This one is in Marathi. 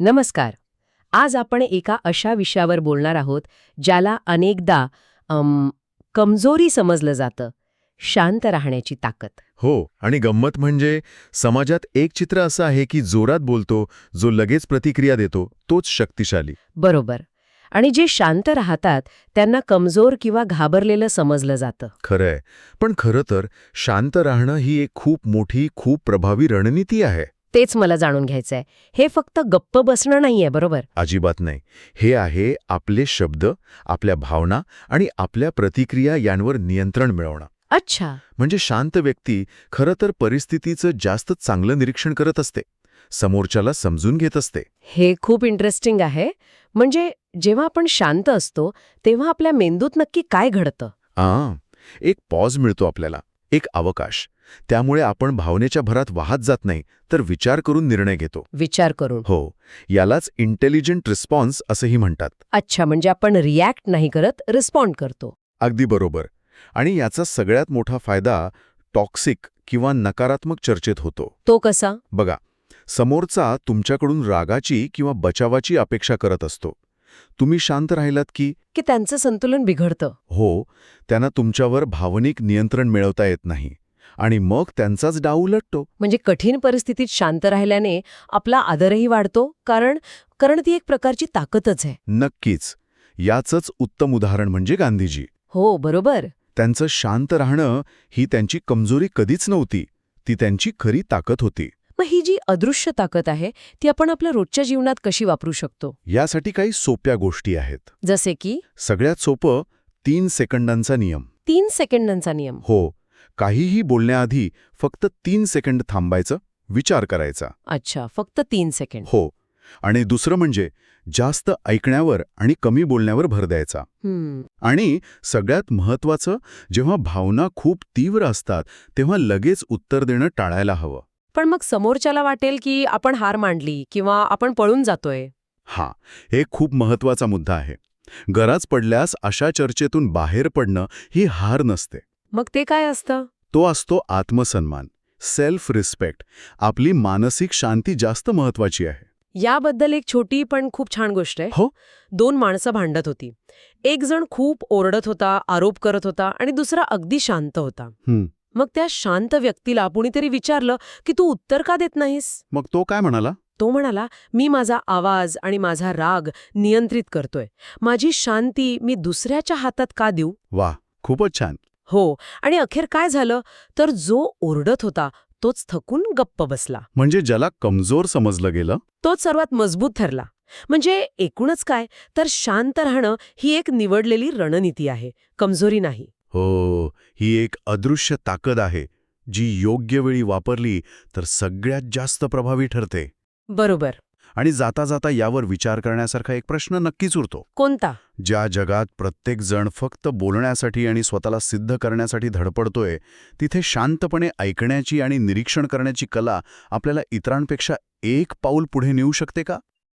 नमस्कार. आज आपण एका अशा विषयावर बोलणार आहोत ज्याला अनेकदा कमजोरी समजलं जातं, शांत राहण्याची ताकद. हो, आणि गंमत म्हणजे समाजात एक चित्र असं आहे की जोरात बोलतो, जो लगेच प्रतिक्रिया देतो, तोच शक्तिशाली. बरोबर. आणि जे शांत राहतात त्यांना कमजोर किंवा घाबरलेलं समजलं जातं. खरंय. पण खरं तर शांत राहणं ही एक खूप मोठी, खूप प्रभावी रणनीती आहे. तेच मला जाणून घ्यायचंय. हे फक्त गप्प बसणं नाहीये, बरोबर? अजिबात नाही. हे आहे आपले शब्द, आपल्या भावना आणि आपल्या प्रतिक्रिया यांवर नियंत्रण मिळवणं. अच्छा. म्हणजे शांत व्यक्ती खरं तर परिस्थितीचं जास्त चांगलं निरीक्षण करत असते, समोरच्याला समजून घेत असते. हे खूप इंटरेस्टिंग आहे. म्हणजे जेव्हा आपण शांत असतो तेव्हा आपल्या मेंदूत नक्की काय घडतं? एक पॉज मिळतो आपल्याला, एक अवकाश. त्यामुळे आपण भावनेच्या भरात वाहत जात नाही, तर विचार करून निर्णय घेतो. विचार करून. हो, यालाच इंटेलिजंट रिस्पॉन्स असंही म्हणतात. अच्छा, म्हणजे आपण रिॲक्ट नाही करत, रिस्पॉन्ड करतो. अगदी बरोबर. आणि याचा सगळ्यात मोठा फायदा टॉक्सिक किंवा नकारात्मक चर्चेत होतो. तो कसा? बघा, समोरचा तुमच्याकडून रागाची किंवा बचावाची अपेक्षा करत असतो. तुम्ही शांत राहिलात की की त्यांचं संतुलन बिघडतं. हो, त्यांना तुमच्यावर भावनिक नियंत्रण मिळवता येत नाही आणि मग त्यांचाच डाव उलटतो. म्हणजे कठीण परिस्थितीत शांत राहिल्याने आपला आदरही वाढतो, कारण ती एक प्रकारची ताकदच आहे. नक्कीच. याचंच उत्तम उदाहरण म्हणजे गांधीजी. हो, बरोबर. त्यांचं शांत राहणं ही त्यांची कमजोरी कधीच नव्हती, ती त्यांची खरी ताकद होती. मग ही जी अदृश्य ताकद आहे ती आपण आपल्या रोजच्या जीवनात कशी वापरू शकतो? यासाठी काही सोप्या गोष्टी आहेत. जसे की सगळ्यात सोपं 3 सेकंदांचा नियम. 3 सेकंदांचा नियम. हो, काहीही बोलण्याआधी फक्त 3 सेकंद थांबायचं, विचार करायचा. अच्छा, फक्त 3 सेकंद. हो. आणि दुसरं म्हणजे जास्त ऐकण्यावर आणि कमी बोलण्यावर भर द्यायचा. आणि सगळ्यात महत्त्वाचं, जेव्हा भावना खूप तीव्र असतात तेव्हा लगेच उत्तर देणं टाळायला हवं. पण मग समोरच्याला वाटेल की आपण हार मांडली किंवा आपण पळून जातोय. हे खूप महत्त्वाचा मुद्दा आहे. गरज पडल्यास अशा चर्चेतून बाहेर पडणं ही हार नसते. मग ते काय असतं? तो असतो आत्मसन्मान, सेल्फ रिस्पेक्ट. आपली मानसिक शांती जास्त महत्त्वाची आहे. याबद्दल एक छोटी पण खूप छान गोष्ट आहे. हो. 2 माणसं भांडत होती. एक जण खूप ओरडत होता, आरोप करत होता आणि दुसरा अगदी शांत होता. मग त्या शांत व्यक्तीला कुणीतरी विचारलं की तू उत्तर का देत नाहीस? मग तो काय म्हणाला? तो म्हणाला, मी माझा आवाज आणि माझा राग नियंत्रित करतोय. माझी शांती मी दुसऱ्याच्या हातात का देऊ? वाह, खूपच छान. हो. आणि अखेर काय झालं तर जो ओरडत होता तोच थकून गप्प बसला. म्हणजे ज्याला कमजोर समजलं गेलं तोच सर्वात मजबूत ठरला. म्हणजे एकूणच काय तर शांत राहणं ही एक निवडलेली रणनीती आहे, कमजोरी नाही. हो, ही एक अदृश्य ताकद आहे, जी योग्य वेळी वापरली तर सगळ्यात जास्त प्रभावी ठरते. बरोबर. आणि जाता जाता यावर विचार करण्यासारखा एक प्रश्न नक्कीच उरतो. कोणता? ज्या जगात प्रत्येक जण फक्त बोलण्यासाठी आणि स्वतःला सिद्ध करण्यासाठी धडपडतोय, तिथे शांतपणे ऐकण्याची आणि निरीक्षण करण्याची कला आपल्याला इतरांपेक्षा एक पाऊल पुढे नेऊ शकते का?